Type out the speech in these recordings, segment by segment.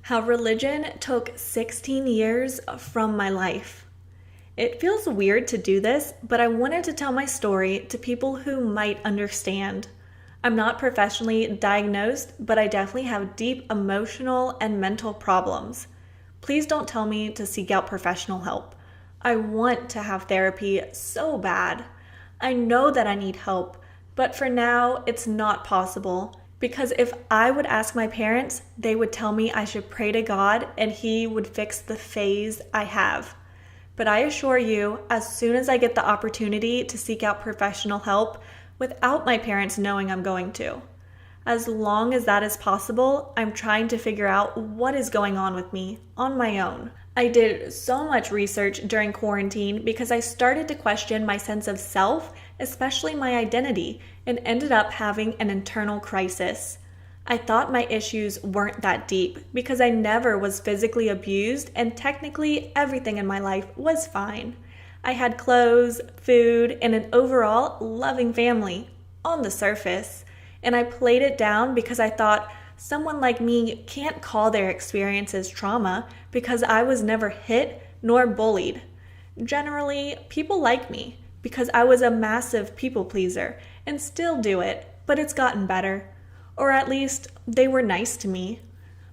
How religion took 16 years from my life. It feels weird to do this, but I wanted to tell my story to people who might understand. I'm not professionally diagnosed, but I definitely have deep emotional and mental problems. Please don't tell me to seek out professional help. I want to have therapy so bad. I know that I need help, but for now, it's not possible. Because if I would ask my parents, they would tell me I should pray to God and He would fix the phase I have. But I assure you, as soon as I get the opportunity to seek out professional help without my parents knowing I'm going to. As long as that is possible, I'm trying to figure out what is going on with me on my own. I did so much research during quarantine because I started to question my sense of self, especially my identity, and ended up having an internal crisis. I thought my issues weren't that deep because I never was physically abused and technically everything in my life was fine. I had clothes, food, and an overall loving family on the surface. And I played it down because I thought someone like me can't call their experiences trauma because I was never hit nor bullied. Generally, people like me because I was a massive people pleaser and still do it, but it's gotten better. Or at least, they were nice to me.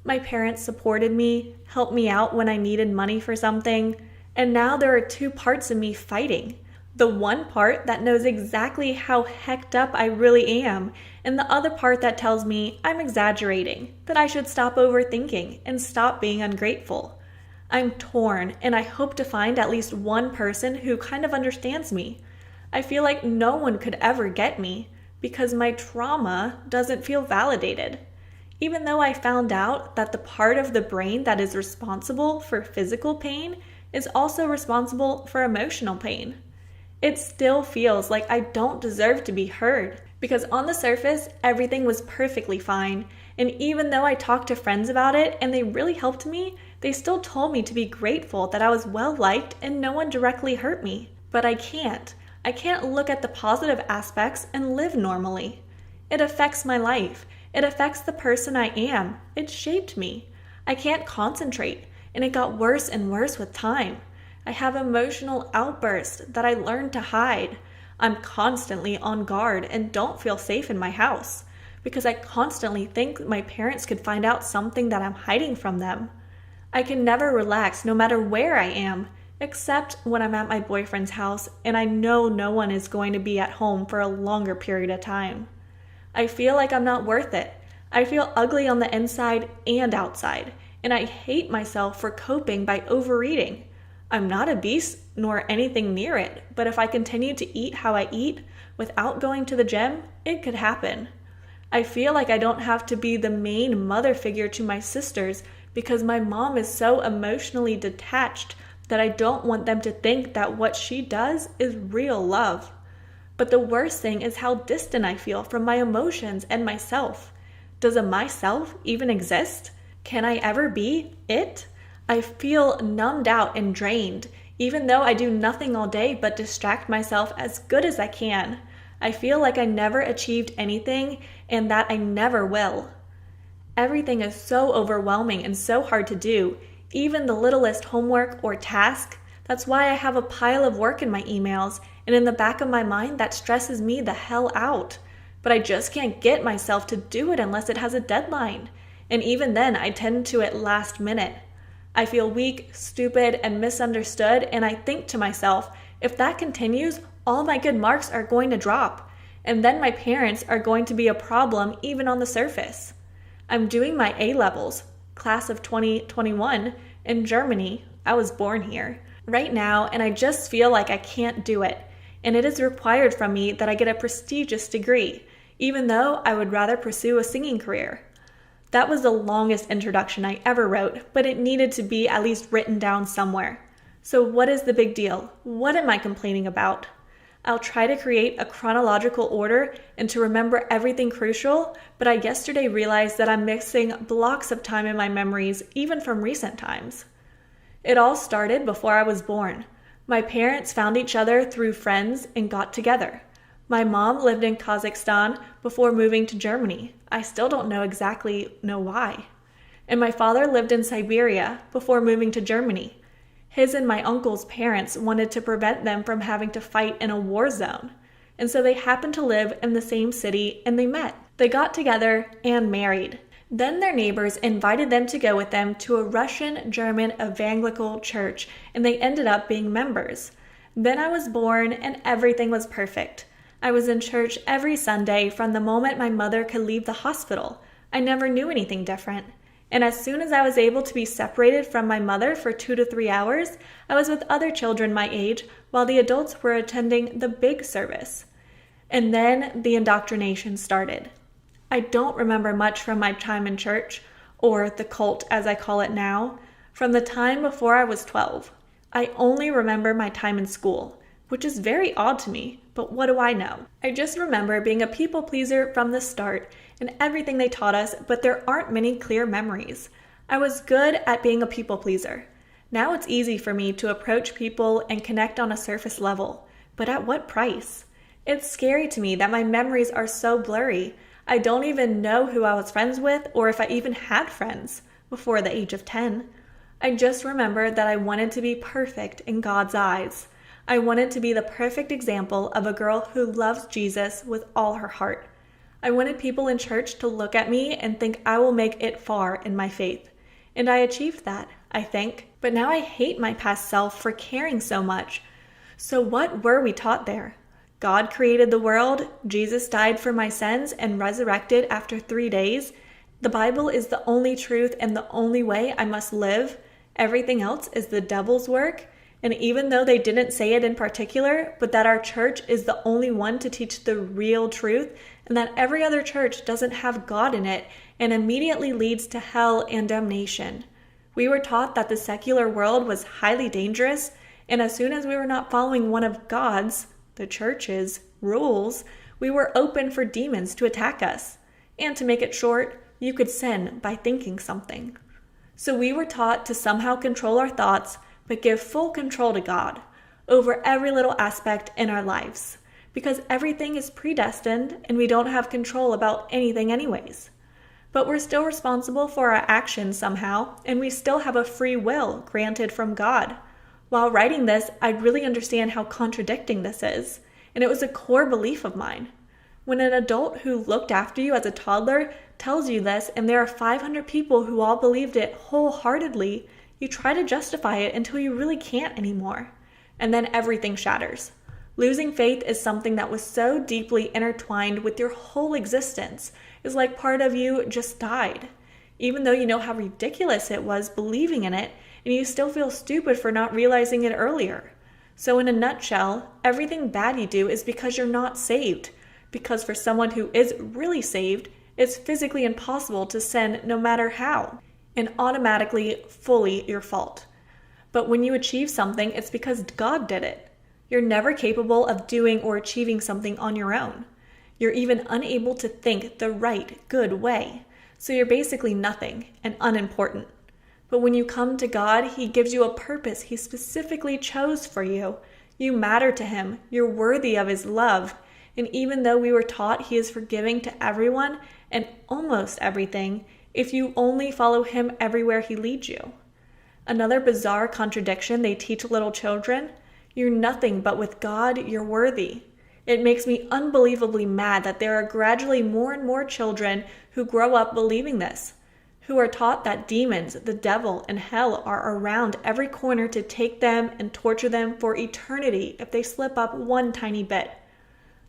My parents supported me, helped me out when I needed money for something, and now there are two parts of me fighting. The one part that knows exactly how hecked up I really am, and the other part that tells me I'm exaggerating, that I should stop overthinking and stop being ungrateful. I'm torn, and I hope to find at least one person who kind of understands me. I feel like no one could ever get me, because my trauma doesn't feel validated. Even though I found out that the part of the brain that is responsible for physical pain is also responsible for emotional pain. It still feels like I don't deserve to be heard, because on the surface, everything was perfectly fine, and even though I talked to friends about it and they really helped me, they still told me to be grateful that I was well liked and no one directly hurt me. But I can't. I can't look at the positive aspects and live normally. It affects my life. It affects the person I am. It shaped me. I can't concentrate, and it got worse and worse with time. I have emotional outbursts that I learned to hide. I'm constantly on guard and don't feel safe in my house because I constantly think my parents could find out something that I'm hiding from them. I can never relax no matter where I am, except when I'm at my boyfriend's house and I know no one is going to be at home for a longer period of time. I feel like I'm not worth it. I feel ugly on the inside and outside, and I hate myself for coping by overeating. I'm not obese nor anything near it, but if I continue to eat how I eat without going to the gym, it could happen. I feel like I don't have to be the main mother figure to my sisters because my mom is so emotionally detached that I don't want them to think that what she does is real love. But the worst thing is how distant I feel from my emotions and myself. Does a myself even exist? Can I ever be it? I feel numbed out and drained, even though I do nothing all day but distract myself as good as I can. I feel like I never achieved anything and that I never will. Everything is so overwhelming and so hard to do, even the littlest homework or task. That's why I have a pile of work in my emails, and in the back of my mind that stresses me the hell out. But I just can't get myself to do it unless it has a deadline. And even then, I tend to at last minute. I feel weak, stupid, and misunderstood, and I think to myself, if that continues, all my good marks are going to drop, and then my parents are going to be a problem even on the surface. I'm doing my A-levels, class of 2021, in Germany. I was born here. Right now, and I just feel like I can't do it, and it is required from me that I get a prestigious degree, even though I would rather pursue a singing career. That was the longest introduction I ever wrote, but it needed to be at least written down somewhere. So what is the big deal? What am I complaining about? I'll try to create a chronological order and to remember everything crucial, but I yesterday realized that I'm missing blocks of time in my memories, even from recent times. It all started before I was born. My parents found each other through friends and got together. My mom lived in Kazakhstan before moving to Germany. I still don't know exactly why. And my father lived in Siberia before moving to Germany. His and my uncle's parents wanted to prevent them from having to fight in a war zone. And so they happened to live in the same city and they met. They got together and married. Then their neighbors invited them to go with them to a Russian-German evangelical church, and they ended up being members. Then I was born and everything was perfect. I was in church every Sunday from the moment my mother could leave the hospital. I never knew anything different. And as soon as I was able to be separated from my mother for 2 to 3 hours, I was with other children my age while the adults were attending the big service. And then the indoctrination started. I don't remember much from my time in church, or the cult as I call it now, from the time before I was 12. I only remember my time in school, which is very odd to me, but what do I know? I just remember being a people pleaser from the start and everything they taught us, but there aren't many clear memories. I was good at being a people pleaser. Now it's easy for me to approach people and connect on a surface level, but at what price? It's scary to me that my memories are so blurry. I don't even know who I was friends with or if I even had friends before the age of 10. I just remember that I wanted to be perfect in God's eyes. I wanted to be the perfect example of a girl who loves Jesus with all her heart. I wanted people in church to look at me and think I will make it far in my faith. And I achieved that, I think. But now I hate my past self for caring so much. So what were we taught there? God created the world, Jesus died for my sins and resurrected after 3 days. The Bible is the only truth and the only way I must live. Everything else is the devil's work. And even though they didn't say it in particular, but that our church is the only one to teach the real truth, and that every other church doesn't have God in it and immediately leads to hell and damnation. We were taught that the secular world was highly dangerous, and as soon as we were not following one of God's, the church's, rules, we were open for demons to attack us. And to make it short, you could sin by thinking something. So we were taught to somehow control our thoughts, but give full control to God over every little aspect in our lives, because everything is predestined and we don't have control about anything anyways. But we're still responsible for our actions somehow, and we still have a free will granted from God. While writing this, I really understand how contradicting this is, and it was a core belief of mine. When an adult who looked after you as a toddler tells you this, and there are 500 people who all believed it wholeheartedly, you try to justify it until you really can't anymore. And then everything shatters. Losing faith is something that was so deeply intertwined with your whole existence. It's like part of you just died. Even though you know how ridiculous it was believing in it, and you still feel stupid for not realizing it earlier. So in a nutshell, everything bad you do is because you're not saved. Because for someone who is really saved, it's physically impossible to sin no matter how, and automatically fully your fault. But when you achieve something, it's because God did it. You're never capable of doing or achieving something on your own. You're even unable to think the right, good way. So you're basically nothing and unimportant. But when you come to God, He gives you a purpose He specifically chose for you. You matter to Him. You're worthy of His love. And even though we were taught He is forgiving to everyone and almost everything, if you only follow Him everywhere He leads you. Another bizarre contradiction they teach little children: you're nothing, but with God, you're worthy. It makes me unbelievably mad that there are gradually more and more children who grow up believing this, who are taught that demons, the devil, and hell are around every corner to take them and torture them for eternity if they slip up one tiny bit.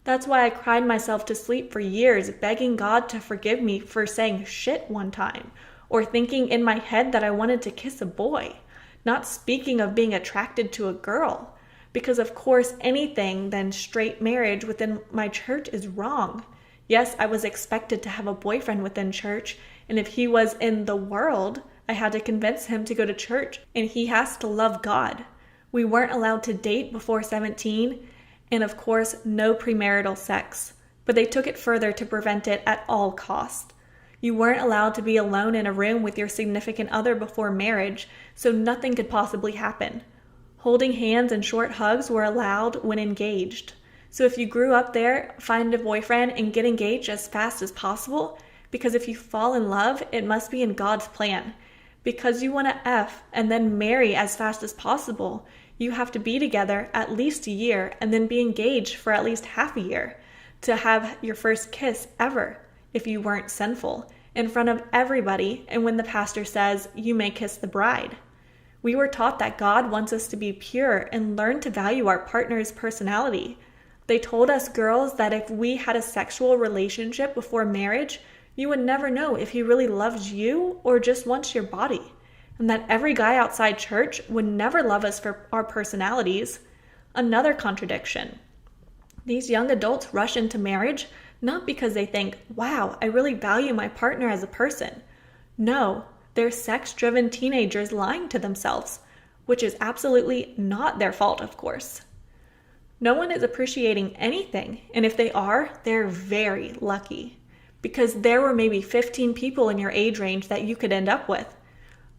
That's why I cried myself to sleep for years, begging God to forgive me for saying shit one time, or thinking in my head that I wanted to kiss a boy, not speaking of being attracted to a girl. Because of course anything than straight marriage within my church is wrong. Yes, I was expected to have a boyfriend within church, and if he was in the world, I had to convince him to go to church, and he has to love God. We weren't allowed to date before 17, and of course, no premarital sex. But they took it further to prevent it at all costs. You weren't allowed to be alone in a room with your significant other before marriage, so nothing could possibly happen. Holding hands and short hugs were allowed when engaged. So if you grew up there, find a boyfriend, and get engaged as fast as possible, because if you fall in love, it must be in God's plan. Because you want to F and then marry as fast as possible, you have to be together at least a year and then be engaged for at least half a year to have your first kiss ever, if you weren't sinful, in front of everybody, and when the pastor says, you may kiss the bride. We were taught that God wants us to be pure and learn to value our partner's personality. They told us girls that if we had a sexual relationship before marriage, you would never know if he really loves you or just wants your body, and that every guy outside church would never love us for our personalities. Another contradiction. These young adults rush into marriage not because they think, wow, I really value my partner as a person. No, they're sex-driven teenagers lying to themselves, which is absolutely not their fault, of course. No one is appreciating anything, and if they are, they're very lucky, because there were maybe 15 people in your age range that you could end up with.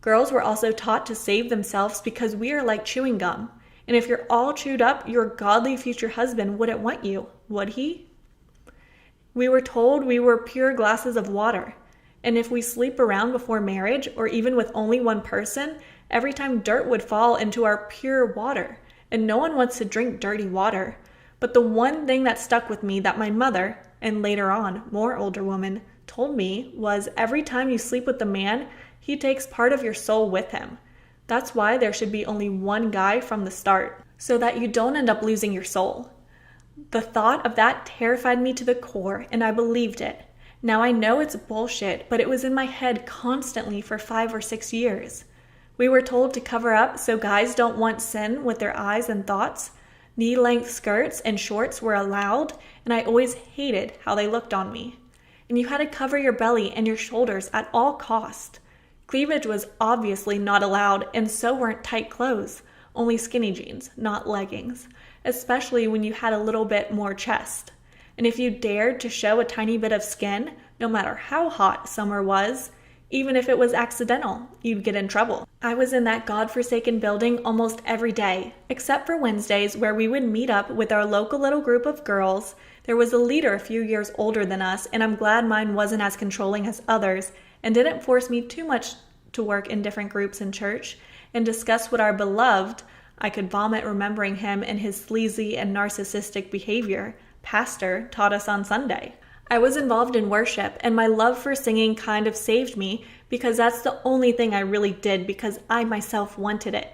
Girls were also taught to save themselves because we are like chewing gum, and if you're all chewed up, your godly future husband wouldn't want you, would he? We were told we were pure glasses of water, and if we sleep around before marriage, or even with only one person, every time dirt would fall into our pure water, and no one wants to drink dirty water. But the one thing that stuck with me that my mother, and later on, more older woman, told me was every time you sleep with a man, he takes part of your soul with him. That's why there should be only one guy from the start, so that you don't end up losing your soul. The thought of that terrified me to the core, and I believed it. Now I know it's bullshit, but it was in my head constantly for 5 or 6 years. We were told to cover up so guys don't want sin with their eyes and thoughts. Knee-length skirts and shorts were allowed, and I always hated how they looked on me. And you had to cover your belly and your shoulders at all cost. Cleavage was obviously not allowed, and so weren't tight clothes, only skinny jeans, not leggings, especially when you had a little bit more chest. And if you dared to show a tiny bit of skin, no matter how hot summer was, even if it was accidental, you'd get in trouble. I was in that godforsaken building almost every day, except for Wednesdays where we would meet up with our local little group of girls. There was a leader a few years older than us, and I'm glad mine wasn't as controlling as others and didn't force me too much to work in different groups in church and discuss what our beloved, I could vomit remembering him and his sleazy and narcissistic behavior, pastor taught us on Sunday. I was involved in worship, and my love for singing kind of saved me because that's the only thing I really did because I myself wanted it.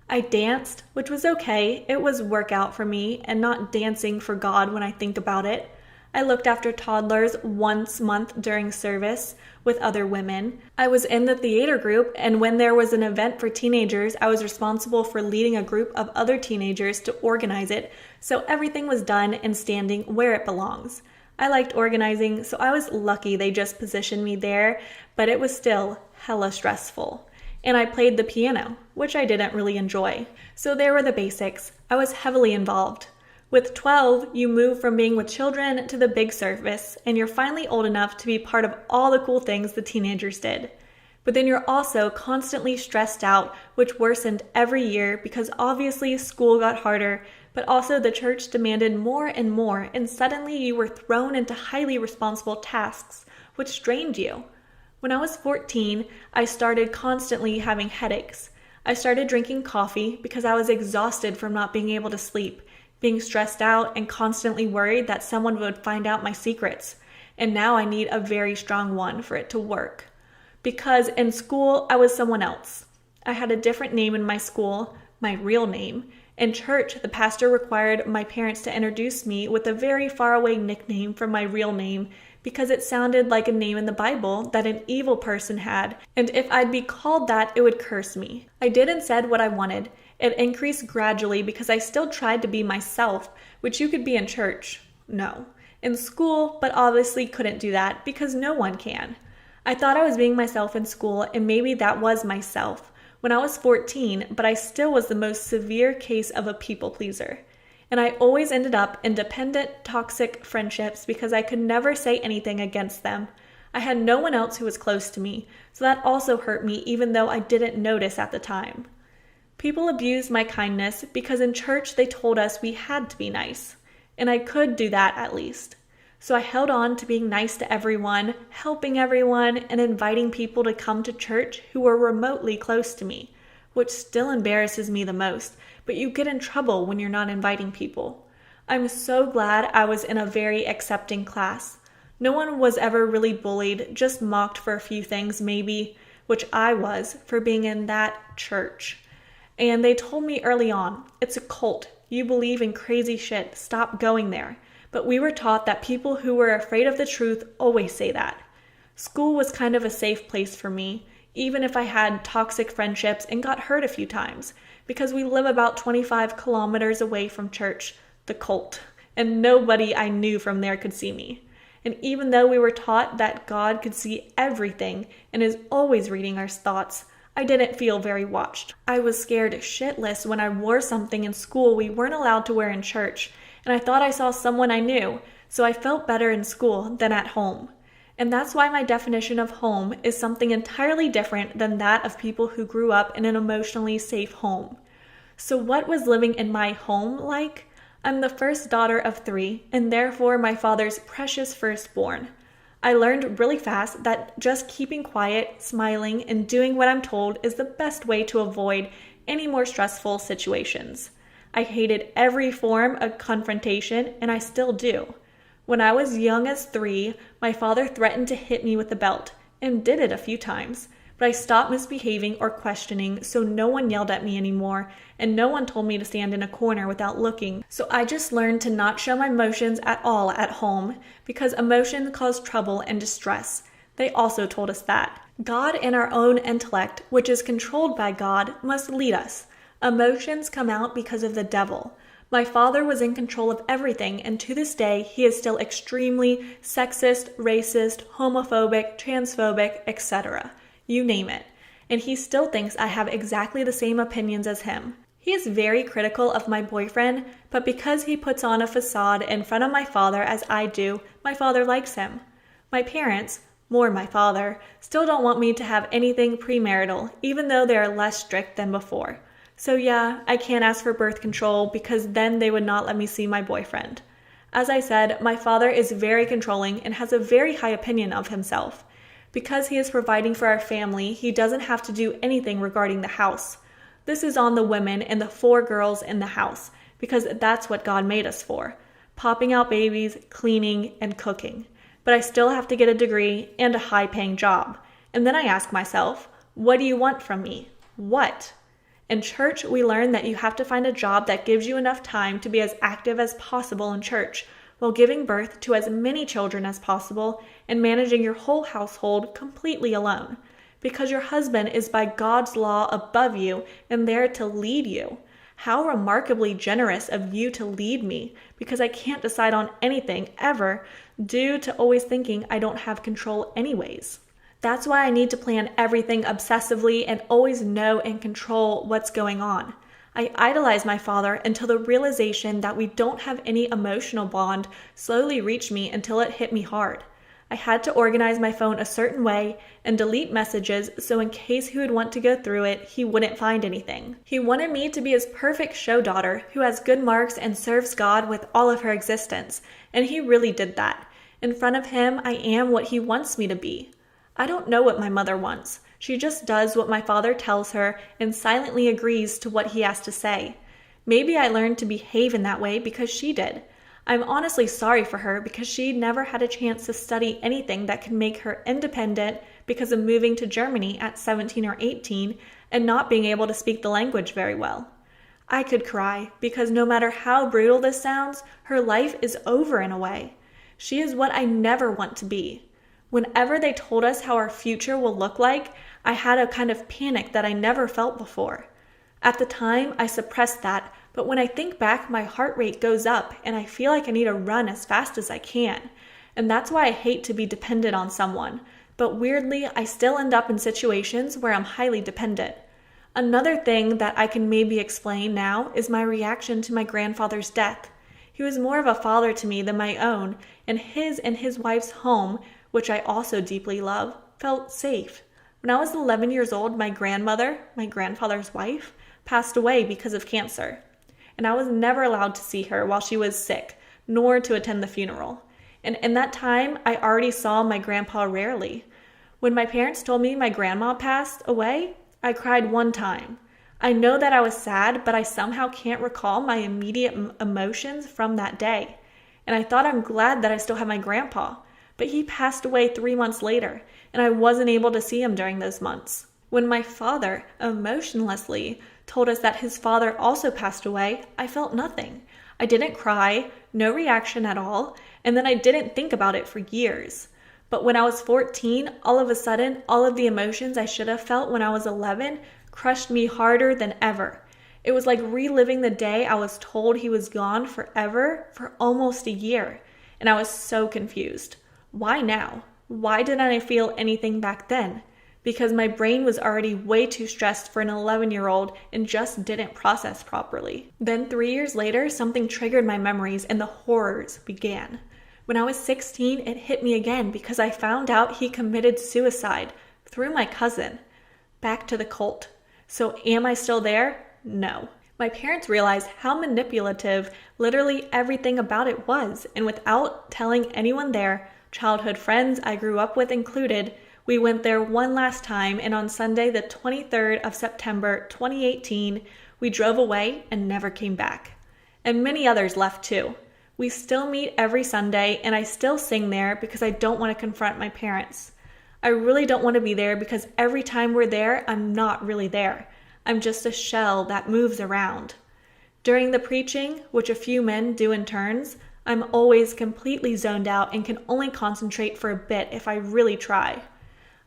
I danced, which was okay. It was workout for me and not dancing for God when I think about it. I looked after toddlers once a month during service with other women. I was in the theater group, and when there was an event for teenagers, I was responsible for leading a group of other teenagers to organize it, so everything was done and standing where it belongs. I liked organizing, so I was lucky they just positioned me there, but it was still hella stressful. And I played the piano, which I didn't really enjoy. So there were the basics. I was heavily involved. With 12, you move from being with children to the big service, and you're finally old enough to be part of all the cool things the teenagers did. But then you're also constantly stressed out, which worsened every year because obviously school got harder, but also the church demanded more and more, and suddenly you were thrown into highly responsible tasks, which drained you. When I was 14, I started constantly having headaches. I started drinking coffee because I was exhausted from not being able to sleep, being stressed out and constantly worried that someone would find out my secrets. And now I need a very strong one for it to work. Because in school, I was someone else. I had a different name in my school, my real name. In church, the pastor required my parents to introduce me with a very faraway nickname from my real name because it sounded like a name in the Bible that an evil person had, and if I'd be called that, it would curse me. I did and said what I wanted. It increased gradually because I still tried to be myself, which you could be in church. No. In school, but obviously couldn't do that because no one can. I thought I was being myself in school, and maybe that was myself when I was 14, but I still was the most severe case of a people pleaser. And I always ended up in dependent, toxic friendships because I could never say anything against them. I had no one else who was close to me, so that also hurt me even though I didn't notice at the time. People abused my kindness because in church they told us we had to be nice, and I could do that at least. So I held on to being nice to everyone, helping everyone, and inviting people to come to church who were remotely close to me, which still embarrasses me the most, but you get in trouble when you're not inviting people. I'm so glad I was in a very accepting class. No one was ever really bullied, just mocked for a few things maybe, which I was, for being in that church. And they told me early on, it's a cult. You believe in crazy shit. Stop going there. But we were taught that people who were afraid of the truth always say that. School was kind of a safe place for me, even if I had toxic friendships and got hurt a few times, because we live about 25 kilometers away from church, the cult, and nobody I knew from there could see me. And even though we were taught that God could see everything and is always reading our thoughts, I didn't feel very watched. I was scared shitless when I wore something in school we weren't allowed to wear in church, and I thought I saw someone I knew, so I felt better in school than at home. And that's why my definition of home is something entirely different than that of people who grew up in an emotionally safe home. So what was living in my home like? I'm the first daughter of 3, and therefore my father's precious firstborn. I learned really fast that just keeping quiet, smiling, and doing what I'm told is the best way to avoid any more stressful situations. I hated every form of confrontation, and I still do. When I was young as 3, my father threatened to hit me with a belt, and did it a few times, but I stopped misbehaving or questioning, so no one yelled at me anymore, and no one told me to stand in a corner without looking. So I just learned to not show my emotions at all at home, because emotions cause trouble and distress. They also told us that. God and our own intellect, which is controlled by God, must lead us. Emotions come out because of the devil. My father was in control of everything, and to this day, he is still extremely sexist, racist, homophobic, transphobic, etc. You name it. And he still thinks I have exactly the same opinions as him. He is very critical of my boyfriend, but because he puts on a facade in front of my father as I do, my father likes him. My parents, more my father, still don't want me to have anything premarital, even though they are less strict than before. So yeah, I can't ask for birth control because then they would not let me see my boyfriend. As I said, my father is very controlling and has a very high opinion of himself. Because he is providing for our family, he doesn't have to do anything regarding the house. This is on the women and the 4 girls in the house, because that's what God made us for. Popping out babies, cleaning, and cooking. But I still have to get a degree and a high-paying job. And then I ask myself, what do you want from me? What? In church, we learn that you have to find a job that gives you enough time to be as active as possible in church, while giving birth to as many children as possible and managing your whole household completely alone, because your husband is by God's law above you and there to lead you. How remarkably generous of you to lead me, because I can't decide on anything ever due to always thinking I don't have control anyways. That's why I need to plan everything obsessively and always know and control what's going on. I idolized my father until the realization that we don't have any emotional bond slowly reached me until it hit me hard. I had to organize my phone a certain way and delete messages so in case he would want to go through it, he wouldn't find anything. He wanted me to be his perfect show daughter who has good marks and serves God with all of her existence, and he really did that. In front of him, I am what he wants me to be. I don't know what my mother wants. She just does what my father tells her and silently agrees to what he has to say. Maybe I learned to behave in that way because she did. I'm honestly sorry for her because she never had a chance to study anything that could make her independent because of moving to Germany at 17 or 18 and not being able to speak the language very well. I could cry because no matter how brutal this sounds, her life is over in a way. She is what I never want to be. Whenever they told us how our future will look like, I had a kind of panic that I never felt before. At the time, I suppressed that, but when I think back, my heart rate goes up and I feel like I need to run as fast as I can. And that's why I hate to be dependent on someone. But weirdly, I still end up in situations where I'm highly dependent. Another thing that I can maybe explain now is my reaction to my grandfather's death. He was more of a father to me than my own, and his wife's home, which I also deeply love, felt safe. When I was 11 years old, my grandmother, my grandfather's wife, passed away because of cancer. And I was never allowed to see her while she was sick, nor to attend the funeral. And in that time, I already saw my grandpa rarely. When my parents told me my grandma passed away, I cried one time. I know that I was sad, but I somehow can't recall my immediate emotions from that day. And I thought I'm glad that I still have my grandpa, but he passed away 3 months later, and I wasn't able to see him during those months. When my father emotionlessly told us that his father also passed away, I felt nothing. I didn't cry, no reaction at all, and then I didn't think about it for years. But when I was 14, all of a sudden, all of the emotions I should have felt when I was 11 crushed me harder than ever. It was like reliving the day I was told he was gone forever for almost a year, and I was so confused. Why now? Why didn't I feel anything back then? Because my brain was already way too stressed for an 11-year-old and just didn't process properly. Then 3 years later, something triggered my memories and the horrors began. When I was 16, it hit me again because I found out he committed suicide through my cousin. Back to the cult. So am I still there? No. My parents realized how manipulative literally everything about it was, and without telling anyone there, childhood friends I grew up with included, we went there one last time, and on Sunday, the 23rd of September 2018, we drove away and never came back. And many others left too. We still meet every Sunday, and I still sing there because I don't want to confront my parents. I really don't want to be there because every time we're there, I'm not really there. I'm just a shell that moves around. During the preaching, which a few men do in turns, I'm always completely zoned out and can only concentrate for a bit if I really try.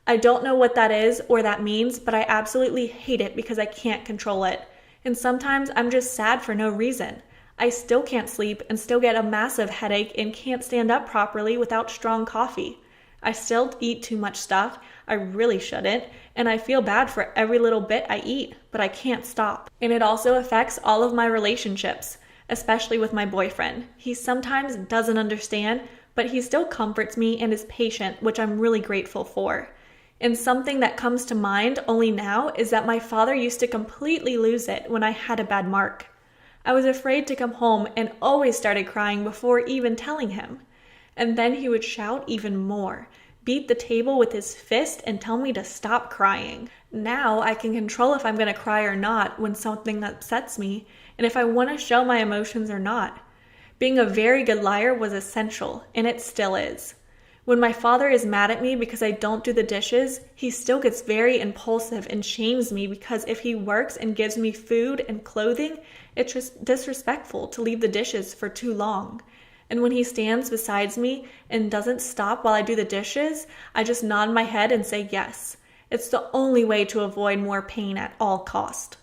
I don't know what that is or that means, but I absolutely hate it because I can't control it. And sometimes I'm just sad for no reason. I still can't sleep and still get a massive headache and can't stand up properly without strong coffee. I still eat too much stuff I really shouldn't, and I feel bad for every little bit I eat, but I can't stop. And it also affects all of my relationships, especially with my boyfriend. He sometimes doesn't understand, but he still comforts me and is patient, which I'm really grateful for. And something that comes to mind only now is that my father used to completely lose it when I had a bad mark. I was afraid to come home and always started crying before even telling him. And then he would shout even more, beat the table with his fist, and tell me to stop crying. Now I can control if I'm going to cry or not when something upsets me, and if I want to show my emotions or not. Being a very good liar was essential, and it still is. When my father is mad at me because I don't do the dishes, he still gets very impulsive and shames me because if he works and gives me food and clothing, it's just disrespectful to leave the dishes for too long. And when he stands beside me and doesn't stop while I do the dishes, I just nod my head and say yes. It's the only way to avoid more pain at all cost.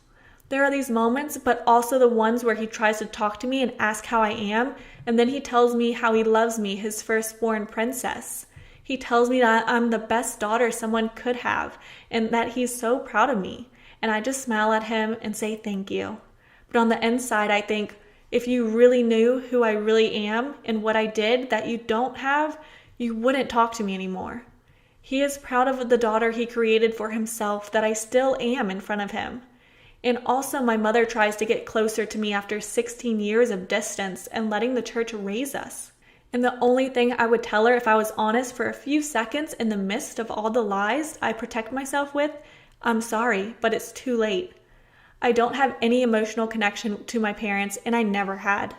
There are these moments, but also the ones where he tries to talk to me and ask how I am, and then he tells me how he loves me, his firstborn princess. He tells me that I'm the best daughter someone could have, and that he's so proud of me. And I just smile at him and say thank you. But on the inside, I think, if you really knew who I really am and what I did that you don't have, you wouldn't talk to me anymore. He is proud of the daughter he created for himself that I still am in front of him. And also my mother tries to get closer to me after 16 years of distance and letting the church raise us. And the only thing I would tell her if I was honest for a few seconds in the midst of all the lies I protect myself with, I'm sorry, but it's too late. I don't have any emotional connection to my parents, and I never had.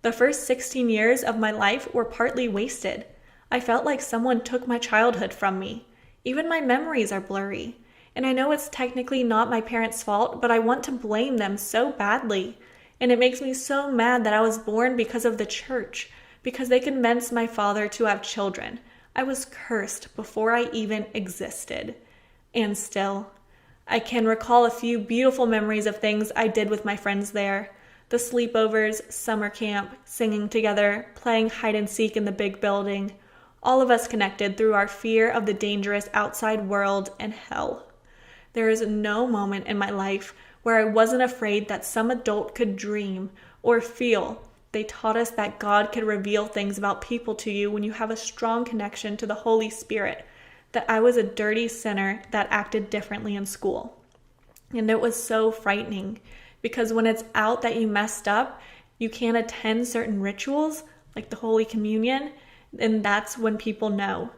The first 16 years of my life were partly wasted. I felt like someone took my childhood from me. Even my memories are blurry. And I know it's technically not my parents' fault, but I want to blame them so badly. And it makes me so mad that I was born because of the church, because they convinced my father to have children. I was cursed before I even existed. And still, I can recall a few beautiful memories of things I did with my friends there. The sleepovers, summer camp, singing together, playing hide and seek in the big building. All of us connected through our fear of the dangerous outside world and hell. There is no moment in my life where I wasn't afraid that some adult could dream or feel. They taught us that God could reveal things about people to you when you have a strong connection to the Holy Spirit, that I was a dirty sinner that acted differently in school. And it was so frightening because when it's out that you messed up, you can't attend certain rituals like the Holy Communion. And that's when people know.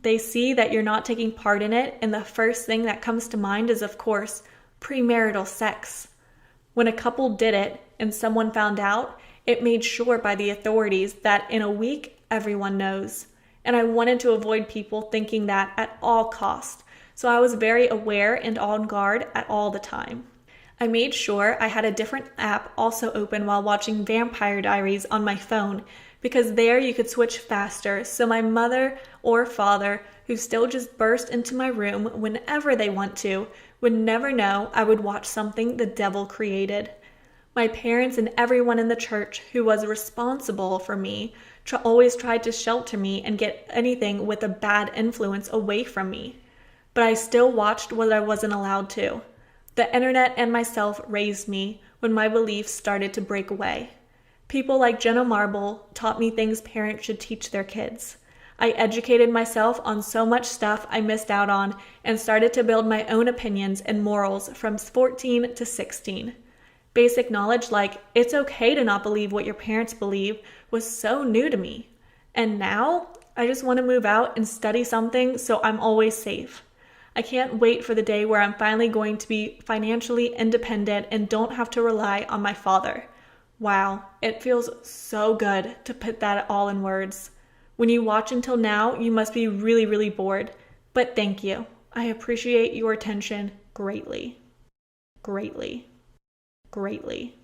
They see that you're not taking part in it, and the first thing that comes to mind is, of course, premarital sex. When a couple did it and someone found out, it made sure by the authorities that in a week, everyone knows. And I wanted to avoid people thinking that at all costs, so I was very aware and on guard at all the time. I made sure I had a different app also open while watching Vampire Diaries on my phone, because there you could switch faster, so my mother or father, who still just burst into my room whenever they want to, would never know I would watch something the devil created. My parents and everyone in the church who was responsible for me always tried to shelter me and get anything with a bad influence away from me. But I still watched what I wasn't allowed to. The internet and myself raised me when my beliefs started to break away. People like Jenna Marble taught me things parents should teach their kids. I educated myself on so much stuff I missed out on and started to build my own opinions and morals from 14 to 16. Basic knowledge like it's okay to not believe what your parents believe was so new to me. And now I just want to move out and study something so I'm always safe. I can't wait for the day where I'm finally going to be financially independent and don't have to rely on my father. Wow, it feels so good to put that all in words. When you watch until now, you must be really, really bored. But thank you. I appreciate your attention greatly. Greatly. Greatly.